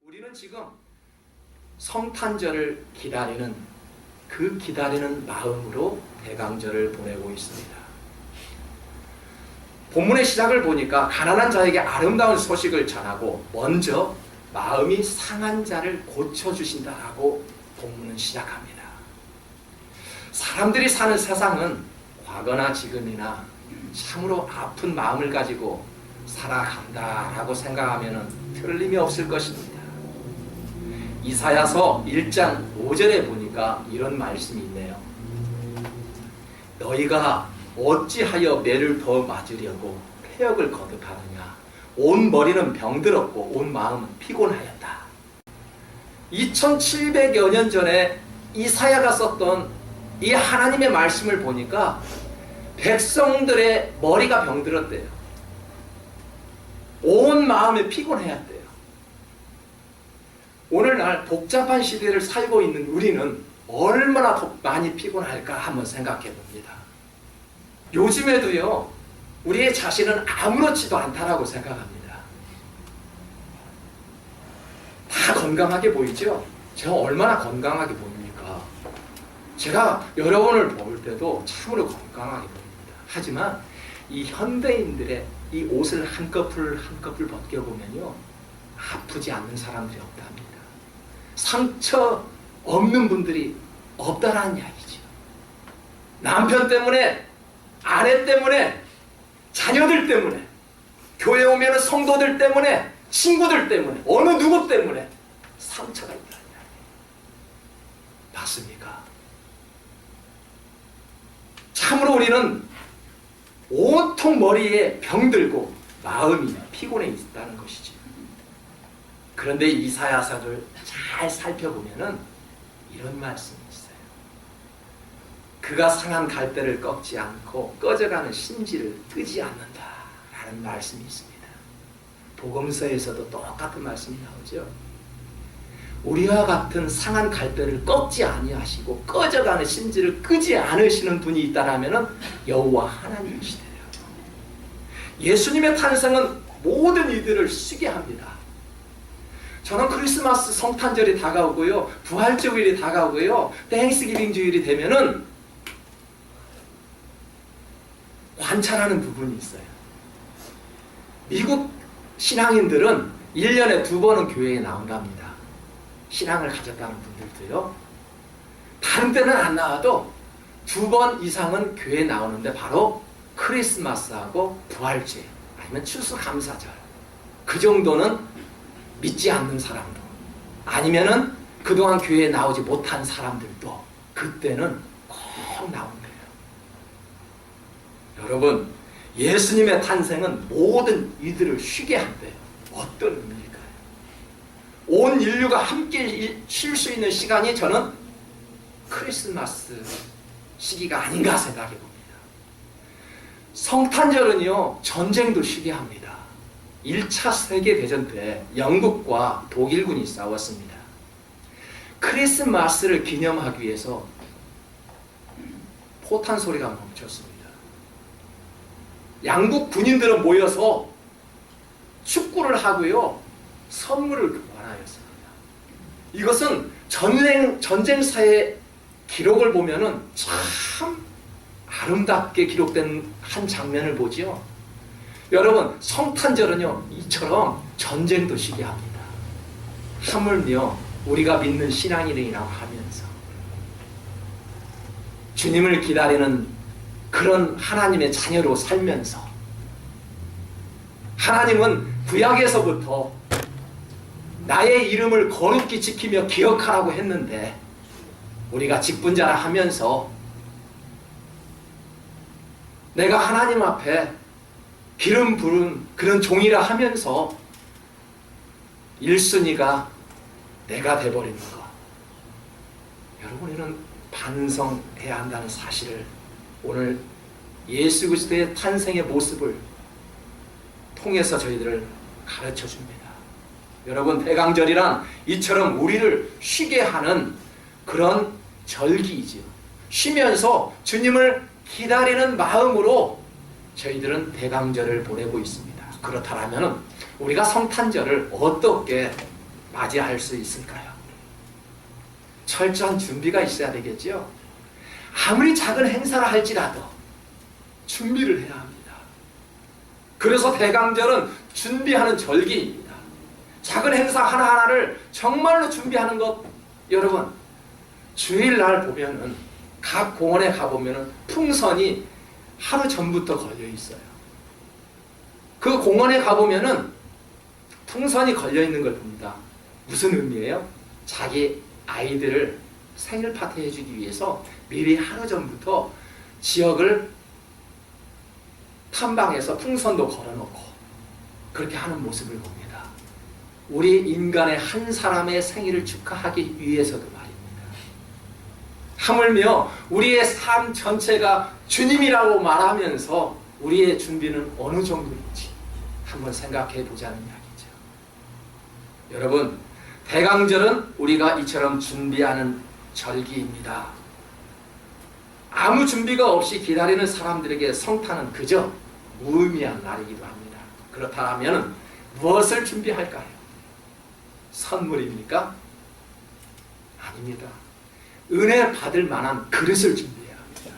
우리는 지금 성탄절을 기다리는 그 기다리는 마음으로 대강절을 보내고 있습니다. 본문의 시작을 보니까 가난한 자에게 아름다운 소식을 전하고 먼저 마음이 상한 자를 고쳐주신다라고 본문은 시작합니다. 사람들이 사는 세상은 과거나 지금이나 참으로 아픈 마음을 가지고 살아간다라고 생각하면 틀림이 없을 것입니다. 이사야서 1장 5절에 보니까 이런 말씀이 있네요. 너희가 어찌하여 매를 더 맞으려고 폐역을 거듭하느냐. 온 머리는 병들었고 온 마음은 피곤하였다. 2700여 년 전에 이사야가 썼던 이 하나님의 말씀을 보니까 백성들의 머리가 병들었대요. 온 마음에 피곤해했대요. 오늘날 복잡한 시대를 살고 있는 우리는 얼마나 더 많이 피곤할까 한번 생각해 봅니다. 요즘에도요, 우리의 자신은 아무렇지도 않다라고 생각합니다. 다 건강하게 보이죠? 제가 얼마나 건강하게 보입니까? 제가 여러분을 볼 때도 참으로 건강하게 보입니다. 하지만 이 현대인들의 이 옷을 한꺼풀 한꺼풀 벗겨보면요, 아프지 않는 사람들이 없답니다. 상처 없는 분들이 없다라는 이야기죠. 남편 때문에, 아내 때문에, 자녀들 때문에, 교회 오면 성도들 때문에, 친구들 때문에, 어느 누구 때문에 상처가 있다는 이야기예요. 맞습니까? 참으로 우리는 온통 머리에 병들고 마음이 피곤해 있다는 것이지. 그런데 이사야서를 잘 살펴보면은 이런 말씀이 있어요. 그가 상한 갈대를 꺾지 않고 꺼져가는 심지를 끄지 않는다 라는 말씀이 있습니다. 복음서에서도 똑같은 말씀이 나오죠. 우리와 같은 상한 갈대를 꺾지 아니하시고 꺼져가는 심지를 끄지 않으시는 분이 있다라면 여호와 하나님이시대요. 예수님의 탄생은 모든 이들을 쉬게 합니다. 저는 크리스마스 성탄절이 다가오고요, 부활주일이 다가오고요, 땡스기빙 주일이 되면은 관찰하는 부분이 있어요. 미국 신앙인들은 1년에 2번은 교회에 나온답니다. 신앙을 가졌다는 분들도요. 다른 때는 안 나와도 2번 이상은 교회에 나오는데 바로 크리스마스하고 부활주일 아니면 추수감사절, 그 정도는 믿지 않는 사람도 아니면은 그동안 교회에 나오지 못한 사람들도 그때는 꼭 나온대요. 여러분, 예수님의 탄생은 모든 이들을 쉬게 한대요. 어떤 의미일까요? 온 인류가 함께 쉴 수 있는 시간이 저는 크리스마스 시기가 아닌가 생각해 봅니다. 성탄절은요, 전쟁도 쉬게 합니다. 1차 세계대전 때 영국과 독일군이 싸웠습니다. 크리스마스를 기념하기 위해서 포탄 소리가 멈췄습니다. 양국 군인들은 모여서 축구를 하고요, 선물을 교환하였습니다. 이것은 전쟁사의 기록을 보면은 참 아름답게 기록된 한 장면을 보지요. 여러분, 성탄절은요, 이처럼 전쟁도 쉬게 합니다. 하물며 우리가 믿는 신앙인이라고 하면서 주님을 기다리는 그런 하나님의 자녀로 살면서, 하나님은 구약에서부터 나의 이름을 거룩히 지키며 기억하라고 했는데 우리가 직분자라 하면서 내가 하나님 앞에 기름 부은 그런 종이라 하면서 1순위가 내가 돼버리는 것, 여러분, 이는 반성해야 한다는 사실을 오늘 예수 그리스도의 탄생의 모습을 통해서 저희들을 가르쳐 줍니다. 여러분, 대강절이란 이처럼 우리를 쉬게 하는 그런 절기이지요. 쉬면서 주님을 기다리는 마음으로 저희들은 대강절을 보내고 있습니다. 그렇다면 우리가 성탄절을 어떻게 맞이할 수 있을까요? 철저한 준비가 있어야 되겠죠. 아무리 작은 행사를 할지라도 준비를 해야 합니다. 그래서 대강절은 준비하는 절기입니다. 작은 행사 하나하나를 정말로 준비하는 것, 여러분 주일날 보면은 각 공원에 가보면은 풍선이 하루 전부터 걸려 있어요. 그 공원에 가보면은 풍선이 걸려 있는 걸 봅니다. 무슨 의미예요? 자기 아이들을 생일 파티 해주기 위해서 미리 하루 전부터 지역을 탐방해서 풍선도 걸어놓고 그렇게 하는 모습을 봅니다. 우리 인간의 한 사람의 생일을 축하하기 위해서도 말입니다. 하물며 우리의 삶 전체가 주님이라고 말하면서 우리의 준비는 어느 정도인지 한번 생각해 보자는 이야기죠. 여러분, 대강절은 우리가 이처럼 준비하는 절기입니다. 아무 준비가 없이 기다리는 사람들에게 성탄은 그저 무의미한 날이기도 합니다. 그렇다면 무엇을 준비할까요? 선물입니까? 아닙니다. 은혜 받을 만한 그릇을 준비해야 합니다.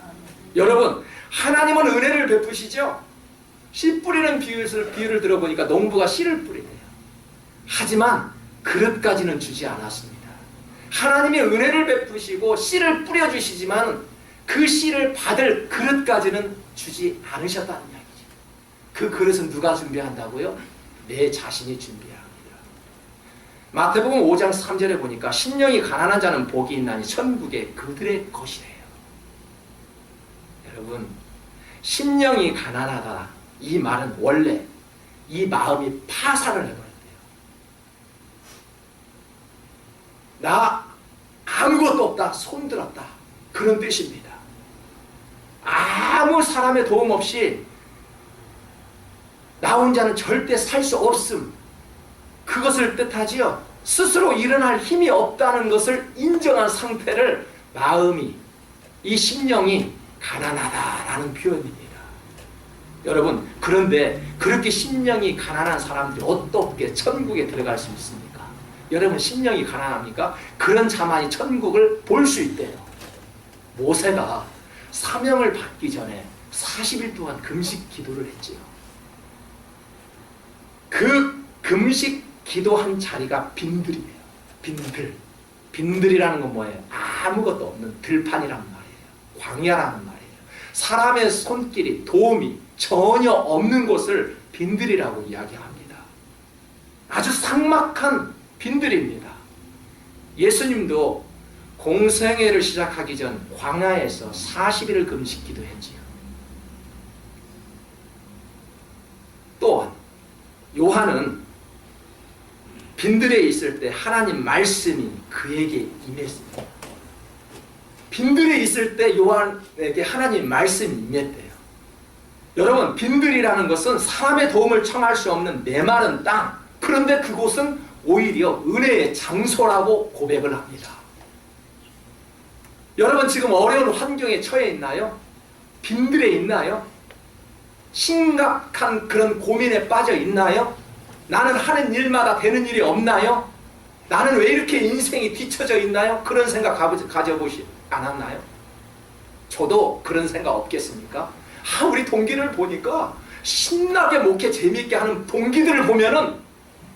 여러분, 하나님은 은혜를 베푸시죠? 씨 뿌리는 비유를 들어보니까 농부가 씨를 뿌리네요. 하지만 그릇까지는 주지 않았습니다. 하나님이 은혜를 베푸시고 씨를 뿌려주시지만 그 씨를 받을 그릇까지는 주지 않으셨다는 이야기죠. 그 그릇은 누가 준비한다고요? 내 자신이 준비해야 합니다. 마태복음 5장 3절에 보니까 심령이 가난한 자는 복이 있나니 천국에 그들의 것이래요. 여러분, 심령이 가난하다, 이 말은 원래 이 마음이 파산을 해버렸대요. 나 아무것도 없다, 손들었다, 그런 뜻입니다. 아무 사람의 도움 없이 나 혼자는 절대 살 수 없음, 그것을 뜻하지요. 스스로 일어날 힘이 없다는 것을 인정한 상태를 마음이, 이 심령이 가난하다라는 표현입니다. 여러분, 그런데 그렇게 심령이 가난한 사람들이 어떻게 천국에 들어갈 수 있습니까? 여러분, 심령이 가난합니까? 그런 자만이 천국을 볼 수 있대요. 모세가 사명을 받기 전에 40일 동안 금식 기도를 했지요. 그 금식 기도한 자리가 빈들이에요. 빈들이라는 건 뭐예요? 아무것도 없는 들판이란 말이에요. 광야라는 말이에요. 사람의 손길이, 도움이 전혀 없는 곳을 빈들이라고 이야기합니다. 아주 삭막한 빈들입니다. 예수님도 공생애를 시작하기 전 광야에서 40일을 금식 기도했지요. 또한 요한은 빈들에 있을 때 하나님 말씀이 그에게 임했습니다. 빈들에 있을 때 요한에게 하나님 말씀이 임했대요. 여러분, 빈들이라는 것은 사람의 도움을 청할 수 없는 메마른 땅, 그런데 그곳은 오히려 은혜의 장소라고 고백을 합니다. 여러분, 지금 어려운 환경에 처해 있나요? 빈들에 있나요? 심각한 그런 고민에 빠져 있나요? 나는 하는 일마다 되는 일이 없나요? 나는 왜 이렇게 인생이 뒤처져 있나요? 그런 생각 가져보시 않았나요? 저도 그런 생각 없겠습니까? 우리 동기를 보니까 신나게 목회 재미있게 하는 동기들을 보면은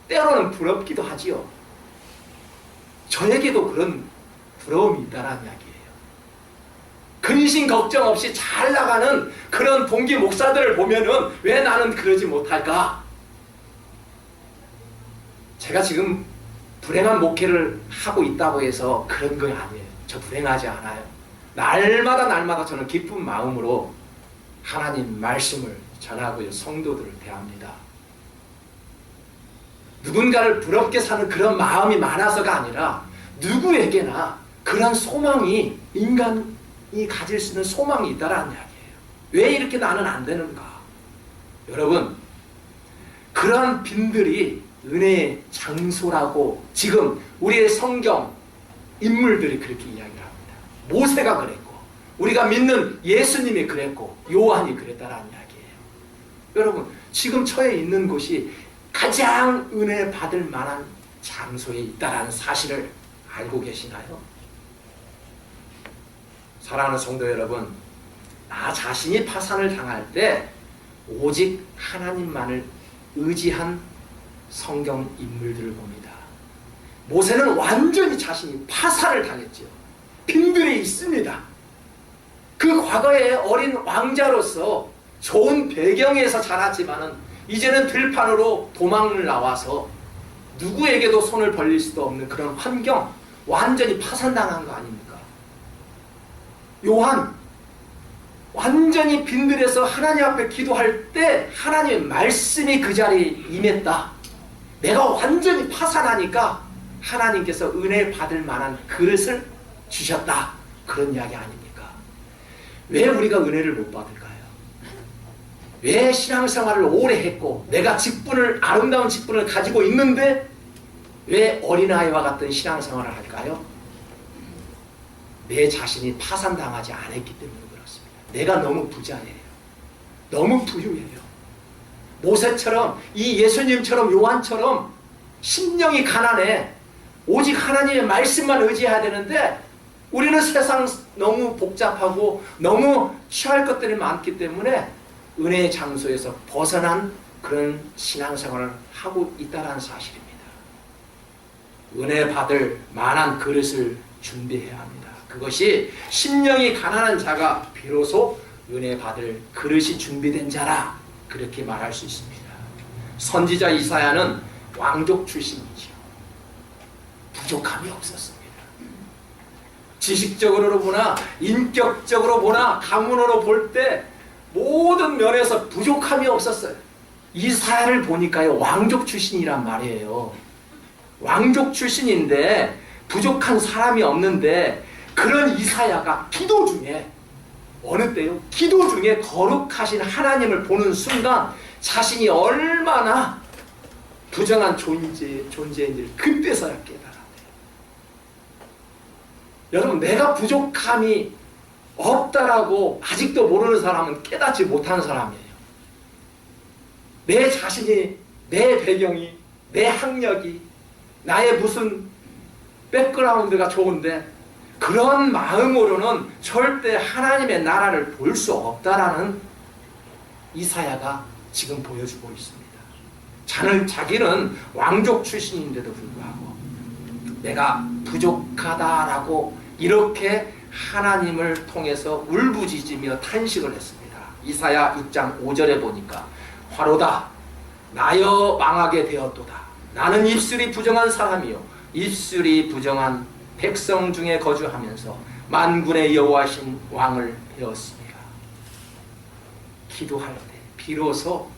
때로는 부럽기도 하지요. 저에게도 그런 부러움이 있다는 이야기예요. 근심 걱정 없이 잘 나가는 그런 동기 목사들을 보면은 왜 나는 그러지 못할까? 제가 지금 불행한 목회를 하고 있다고 해서 그런 건 아니에요. 저 불행하지 않아요. 날마다 저는 기쁜 마음으로 하나님 말씀을 전하고요, 성도들을 대합니다. 누군가를 부럽게 사는 그런 마음이 많아서가 아니라 누구에게나 그런 소망이, 인간이 가질 수 있는 소망이 있다라는 이야기예요. 왜 이렇게 나는 안 되는가? 여러분, 그런 빈들이 은혜의 장소라고 지금 우리의 성경 인물들이 그렇게 이야기를 합니다. 모세가 그랬고, 우리가 믿는 예수님이 그랬고, 요한이 그랬다라는 이야기예요. 여러분, 지금 처해 있는 곳이 가장 은혜 받을 만한 장소에 있다라는 사실을 알고 계시나요? 사랑하는 성도 여러분, 나 자신이 파산을 당할 때 오직 하나님만을 의지한 성경 인물들을 봅니다. 모세는 완전히 자신이 파산을 당했죠. 빈들에 있습니다. 그 과거의 어린 왕자로서 좋은 배경에서 자랐지만은 이제는 들판으로 도망을 나와서 누구에게도 손을 벌릴 수도 없는 그런 환경, 완전히 파산당한 거 아닙니까? 요한, 완전히 빈들에서 하나님 앞에 기도할 때 하나님의 말씀이 그 자리에 임했다. 내가 완전히 파산하니까 하나님께서 은혜 받을 만한 그릇을 주셨다. 그런 이야기 아닙니까? 왜 우리가 은혜를 못 받을까요? 왜 신앙생활을 오래 했고 내가 아름다운 직분을 가지고 있는데 왜 어린아이와 같은 신앙생활을 할까요? 내 자신이 파산당하지 않았기 때문에 그렇습니다. 내가 너무 부자예요. 너무 부유해요. 모세처럼, 이 예수님처럼, 요한처럼 심령이 가난해. 오직 하나님의 말씀만 의지해야 되는데 우리는 세상 너무 복잡하고 너무 취할 것들이 많기 때문에 은혜의 장소에서 벗어난 그런 신앙생활을 하고 있다는 사실입니다. 은혜 받을 만한 그릇을 준비해야 합니다. 그것이 심령이 가난한 자가 비로소 은혜 받을 그릇이 준비된 자라 그렇게 말할 수 있습니다. 선지자 이사야는 왕족 출신이죠. 부족함이 없었습니다. 지식적으로 보나 인격적으로 보나 가문으로 볼 때 모든 면에서 부족함이 없었어요. 이사야를 보니까요, 왕족 출신이란 말이에요. 왕족 출신인데 부족한 사람이 없는데 그런 이사야가 기도 중에, 어느 때요? 기도 중에 거룩하신 하나님을 보는 순간 자신이 얼마나 부정한 존재인지를 그때서야 깨달았대요. 여러분, 내가 부족함이 없다라고 아직도 모르는 사람은 깨닫지 못하는 사람이에요. 내 자신이, 내 배경이, 내 학력이, 나의 무슨 백그라운드가 좋은데 그런 마음으로는 절대 하나님의 나라를 볼 수 없다라는 이사야가 지금 보여주고 있습니다. 자기는 왕족 출신인데도 불구하고 내가 부족하다라고 이렇게 하나님을 통해서 울부짖으며 탄식을 했습니다. 이사야 6장 5절에 보니까 화로다 나여 망하게 되었도다. 나는 입술이 부정한 사람이요 입술이 부정한 백성 중에 거주하면서 만군의 여호와신 왕을 배웠습니다. 기도할 때 비로소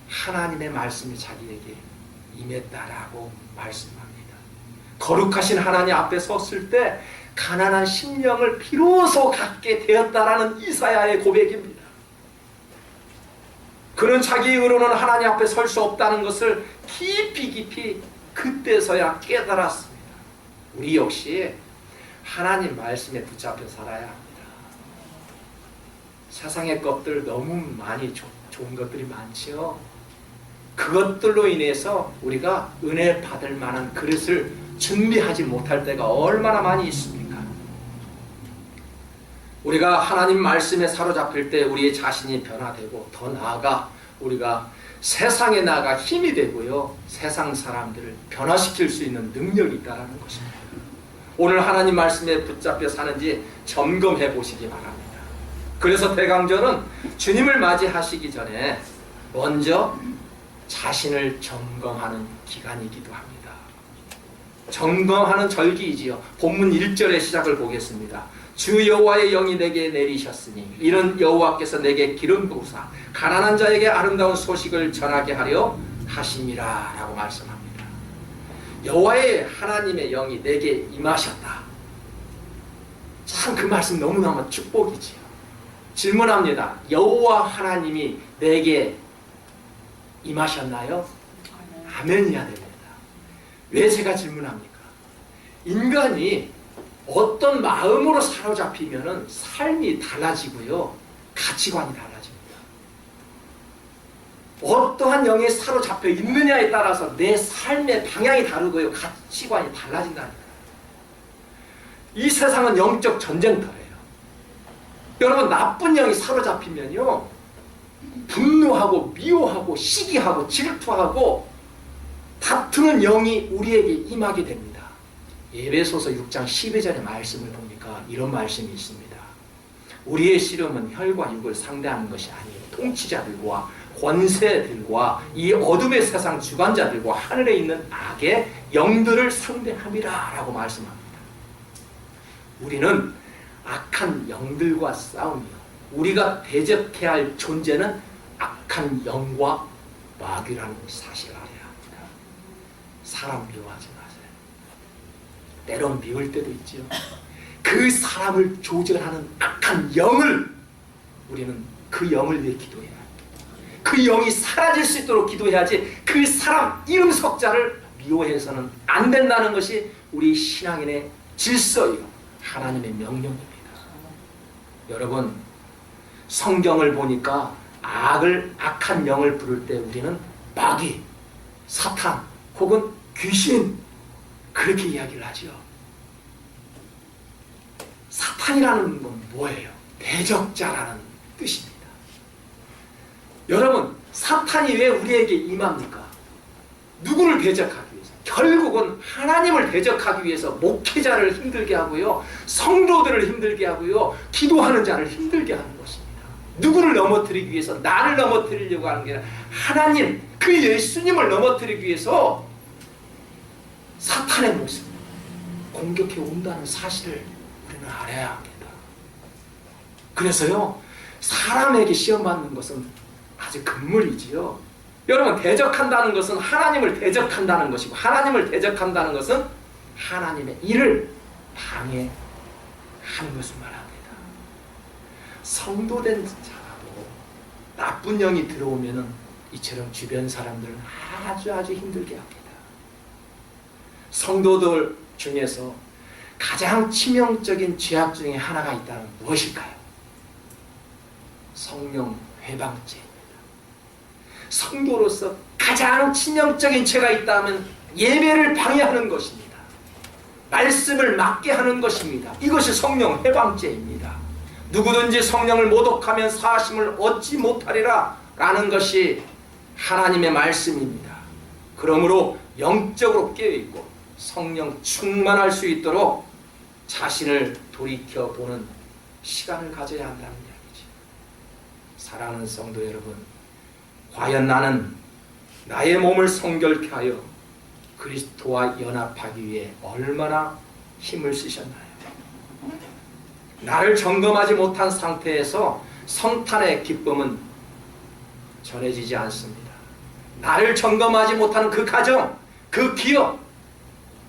하나님의 말씀이 자기에게 임했다라고 말씀합니다. 거룩하신 하나님 앞에 섰을 때 가난한 심령을 비로소 갖게 되었다라는 이사야의 고백입니다. 그는 자기 의로는 하나님 앞에 설 수 없다는 것을 깊이 그때서야 깨달았습니다. 우리 역시 하나님 말씀에 붙잡혀 살아야 합니다. 세상의 것들 너무 많이 좋은 것들이 많지요. 그것들로 인해서 우리가 은혜 받을 만한 그릇을 준비하지 못할 때가 얼마나 많이 있습니까? 우리가 하나님 말씀에 사로잡힐 때 우리의 자신이 변화되고 더 나아가 우리가 세상에 나아가 힘이 되고요. 세상 사람들을 변화시킬 수 있는 능력이 있다는 것입니다. 오늘 하나님 말씀에 붙잡혀 사는지 점검해 보시기 바랍니다. 그래서 대강절은 주님을 맞이하시기 전에 먼저 자신을 점검하는 기간이기도 합니다. 점검하는 절기이지요. 본문 1절의 시작을 보겠습니다. 주 여호와의 영이 내게 내리셨으니 이는 여호와께서 내게 기름 부으사 가난한 자에게 아름다운 소식을 전하게 하려 하심이라 라고 말씀합니다. 여호와의 하나님의 영이 내게 임하셨다. 참 그 말씀 너무너무 축복이지요. 질문합니다. 여호와 하나님이 내게 임하셨나요? 아멘이야 됩니다. 왜 제가 질문합니까? 인간이 어떤 마음으로 사로잡히면 삶이 달라지고요. 가치관이 달라집니다. 어떠한 영에 사로잡혀 있느냐에 따라서 내 삶의 방향이 다르고요. 가치관이 달라진다는 거예요. 이 세상은 영적 전쟁터예요. 여러분, 나쁜 영이 사로잡히면요, 분노하고 미워하고 시기하고 질투하고 다투는 영이 우리에게 임하게 됩니다. 에베소서 6장 12절의 말씀을 보니까 이런 말씀이 있습니다. 우리의 씨름은 혈과 육을 상대하는 것이 아니에요. 통치자들과 권세들과 이 어둠의 세상 주관자들과 하늘에 있는 악의 영들을 상대함이라 라고 말씀합니다. 우리는 악한 영들과 싸우며 우리가 대적해야 할 존재는 악한 영과 마귀라는 사실을 알아야 합니다. 사람 미워하지 마세요. 때론 미울 때도 있지요. 그 사람을 조절하는 악한 영을, 우리는 그 영을 위해 기도해야 합니다. 그 영이 사라질 수 있도록 기도해야지 그 사람 이름 석자를 미워해서는 안 된다는 것이 우리 신앙인의 질서이요, 하나님의 명령입니다. 여러분, 성경을 보니까 악한 영을 부를 때 우리는 마귀, 사탄 혹은 귀신 그렇게 이야기를 하죠. 사탄이라는 건 뭐예요? 대적자라는 뜻입니다. 여러분, 사탄이 왜 우리에게 임합니까? 누구를 대적하기 위해서? 결국은 하나님을 대적하기 위해서 목회자를 힘들게 하고요, 성도들을 힘들게 하고요, 기도하는 자를 힘들게 하는 것입니다. 누구를 넘어뜨리기 위해서? 나를 넘어뜨리려고 하는 게 아니라 하나님, 그 예수님을 넘어뜨리기 위해서 사탄의 모습 공격해 온다는 사실을 우리는 알아야 합니다. 그래서요, 사람에게 시험받는 것은 아주 금물이지요. 여러분, 대적한다는 것은 하나님을 대적한다는 것이고, 하나님을 대적한다는 것은 하나님의 일을 방해하는 것을 말합니다. 성도된 자라도 나쁜 영이 들어오면은 이처럼 주변 사람들은 아주 힘들게 합니다. 성도들 중에서 가장 치명적인 죄악 중에 하나가 있다면 무엇일까요? 성령 회방죄입니다. 성도로서 가장 치명적인 죄가 있다면 예배를 방해하는 것입니다. 말씀을 막게 하는 것입니다. 이것이 성령 회방죄입니다. 누구든지 성령을 모독하면 사심을 얻지 못하리라 라는 것이 하나님의 말씀입니다. 그러므로 영적으로 깨어있고 성령 충만할 수 있도록 자신을 돌이켜보는 시간을 가져야 한다는 이야기죠. 사랑하는 성도 여러분, 과연 나는 나의 몸을 성결케 하여 그리스도와 연합하기 위해 얼마나 힘을 쓰셨나요? 나를 점검하지 못한 상태에서 성탄의 기쁨은 전해지지 않습니다. 나를 점검하지 못하는 그 가정, 그 기업,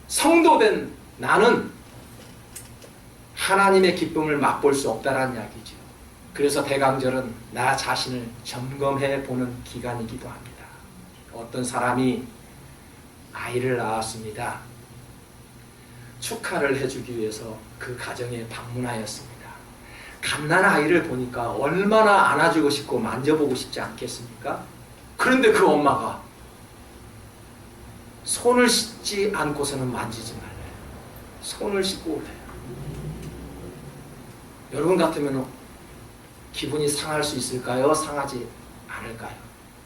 성도된 나는 하나님의 기쁨을 맛볼 수 없다는 이야기죠. 그래서 대강절은 나 자신을 점검해 보는 기간이기도 합니다. 어떤 사람이 아이를 낳았습니다. 축하를 해주기 위해서 그 가정에 방문하였습니다. 갓난 아이를 보니까 얼마나 안아주고 싶고 만져보고 싶지 않겠습니까? 그런데 그 엄마가 손을 씻지 않고서는 만지지 말래요. 손을 씻고 오래요. 여러분 같으면 기분이 상할 수 있을까요? 상하지 않을까요?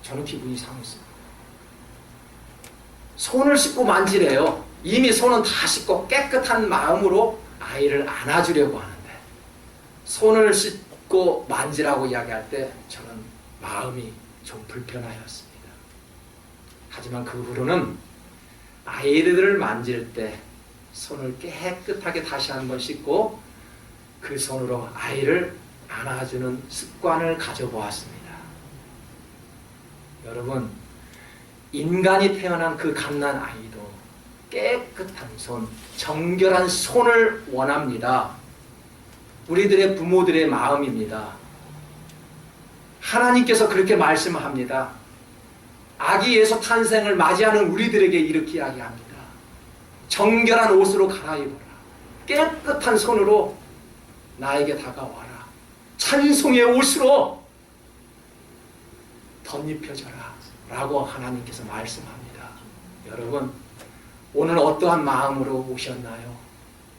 저는 기분이 상했습니다. 손을 씻고 만지래요. 이미 손은 다 씻고 깨끗한 마음으로 아이를 안아주려고 하는데 손을 씻고 만지라고 이야기할 때 저는 마음이 좀 불편하였습니다. 하지만 그 후로는 아이들을 만질 때 손을 깨끗하게 다시 한번 씻고 그 손으로 아이를 안아주는 습관을 가져보았습니다. 여러분, 인간이 태어난 그 갓난 아이도 깨끗한 손, 정결한 손을 원합니다. 우리들의 부모들의 마음입니다. 하나님께서 그렇게 말씀합니다. 아기 예수 탄생을 맞이하는 우리들에게 이렇게 이야기합니다. 정결한 옷으로 갈아입어라. 깨끗한 손으로 나에게 다가와라. 찬송의 옷으로 덧입혀져라 라고 하나님께서 말씀합니다. 여러분, 오늘 어떠한 마음으로 오셨나요?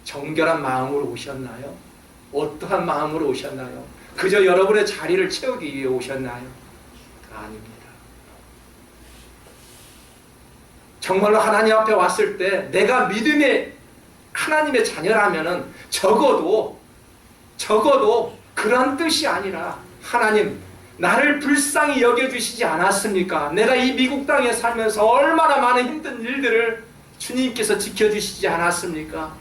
정결한 마음으로 오셨나요? 어떠한 마음으로 오셨나요? 그저 여러분의 자리를 채우기 위해 오셨나요? 아닙니다. 정말로 하나님 앞에 왔을 때 내가 믿음의 하나님의 자녀라면은 적어도 그런 뜻이 아니라, 하나님 나를 불쌍히 여겨주시지 않았습니까? 내가 이 미국 땅에 살면서 얼마나 많은 힘든 일들을 주님께서 지켜주시지 않았습니까?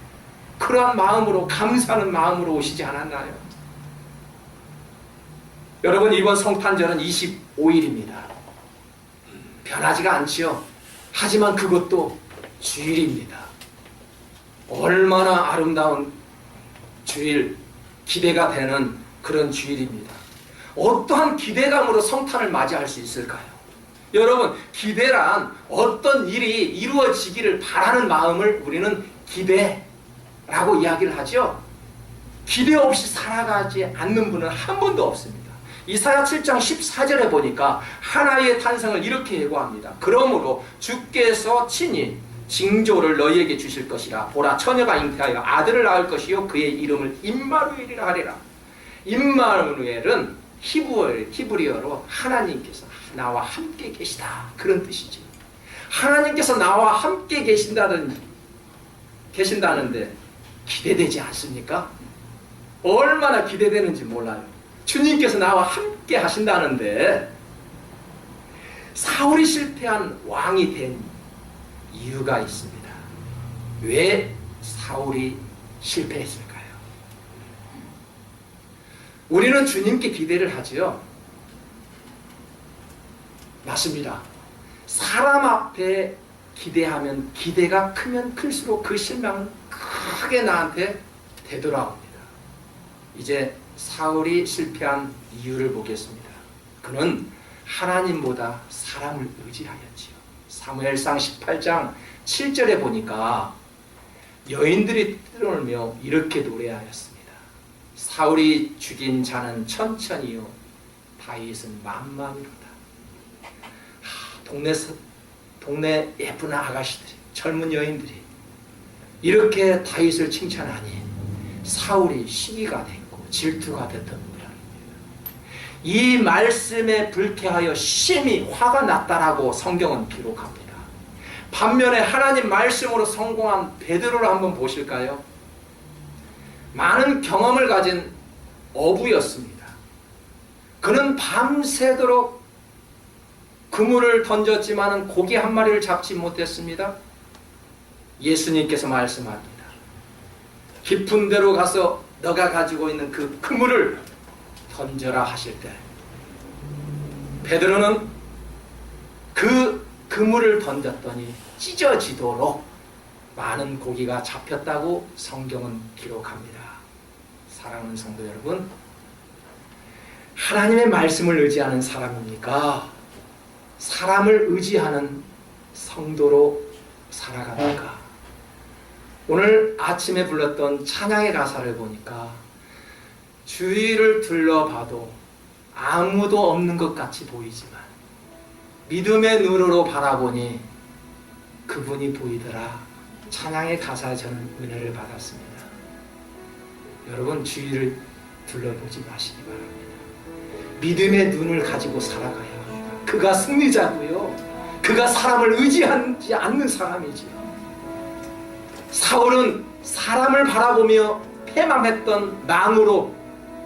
그러한 마음으로, 감사하는 마음으로 오시지 않았나요? 여러분, 이번 성탄절은 25일입니다. 변하지가 않지요. 하지만 그것도 주일입니다. 얼마나 아름다운 주일, 기대가 되는 그런 주일입니다. 어떠한 기대감으로 성탄을 맞이할 수 있을까요? 여러분, 기대란 어떤 일이 이루어지기를 바라는 마음을 우리는 기대라고 이야기를 하죠. 기대 없이 살아가지 않는 분은 한 분도 없습니다. 이사야 7장 14절에 보니까 하나의 탄생을 이렇게 예고합니다. 그러므로 주께서 친히 징조를 너희에게 주실 것이라. 보라, 처녀가 잉태하여 아들을 낳을 것이요 그의 이름을 임마누엘이라 하리라. 임마누엘은 히브리어로 하나님께서 나와 함께 계시다, 그런 뜻이지. 하나님께서 나와 함께 계신다는데 기대되지 않습니까? 얼마나 기대되는지 몰라요. 주님께서 나와 함께 하신다는데 사울이 실패한 왕이 된 이유가 있습니다. 왜 사울이 실패했을까요? 우리는 주님께 기대를 하지요. 맞습니다. 사람 앞에 기대하면, 기대가 크면 클수록 그 실망은 크게 나한테 되돌아옵니다. 이제 사울이 실패한 이유를 보겠습니다. 그는 하나님보다 사람을 의지하였지요. 사무엘상 18장 7절에 보니까 여인들이 떠놀며 이렇게 노래하였습니다. 사울이 죽인 자는 천천히요, 다윗은 만만이로다. 동네 예쁜 아가씨들이, 젊은 여인들이 이렇게 다윗을 칭찬하니 사울이 시기가 됐고 질투가 됐던 모양입니다. 이 말씀에 불쾌하여 심히 화가 났다라고 성경은 기록합니다. 반면에 하나님 말씀으로 성공한 베드로를 한번 보실까요? 많은 경험을 가진 어부였습니다. 그는 밤새도록 그물을 던졌지만 고기 한 마리를 잡지 못했습니다. 예수님께서 말씀합니다. 깊은 데로 가서 너가 가지고 있는 그 그물을 던져라 하실 때 베드로는 그 그물을 던졌더니 찢어지도록 많은 고기가 잡혔다고 성경은 기록합니다. 사랑하는 성도 여러분, 하나님의 말씀을 의지하는 사람입니까? 사람을 의지하는 성도로 살아갑니까? 오늘 아침에 불렀던 찬양의 가사를 보니까 주위를 둘러봐도 아무도 없는 것 같이 보이지만 믿음의 눈으로 바라보니 그분이 보이더라. 찬양의 가사에 저는 은혜를 받았습니다. 여러분, 주위를 둘러보지 마시기 바랍니다. 믿음의 눈을 가지고 살아가야 합니다. 그가 승리자고요, 그가 사람을 의지하지 않는 사람이지요. 사울은 사람을 바라보며 패망했던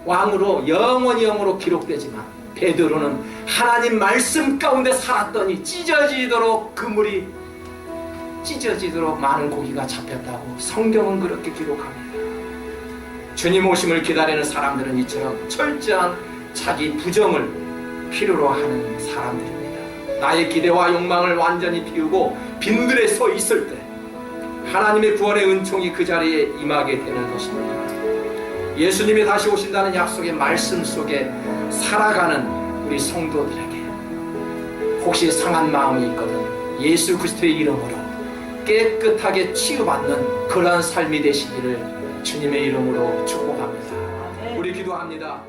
왕으로 영원히 기록되지만 베드로는 하나님 말씀 가운데 살았더니 찢어지도록 그물이 찢어지도록 많은 고기가 잡혔다고 성경은 그렇게 기록합니다. 주님 오심을 기다리는 사람들은 이처럼 철저한 자기 부정을 필요로 하는 사람들입니다. 나의 기대와 욕망을 완전히 비우고 빈들에 서 있을 때 하나님의 구원의 은총이 그 자리에 임하게 되는 것입니다. 예수님이 다시 오신다는 약속의 말씀 속에 살아가는 우리 성도들에게 혹시 상한 마음이 있거든 예수 그리스도의 이름으로 깨끗하게 치유받는 그러한 삶이 되시기를 주님의 이름으로 축복합니다. 우리 기도합니다.